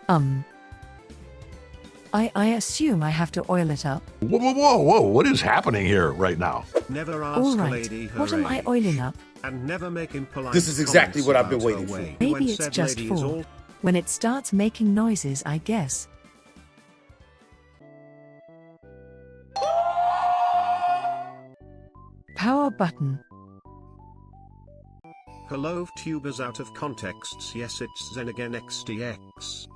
Um. I assume I have to oil it up. Whoa, whoa, whoa, whoa, what is happening here right now? Never ask All a right. lady her What am I age, oiling up? and never make impolite This is exactly comments what I've been about her waiting for. weight Maybe when it's said just lady is for all when it starts making noises, I guess. Power button. Hello Vtubers out of contexts. Yes, it's Zen again XDX.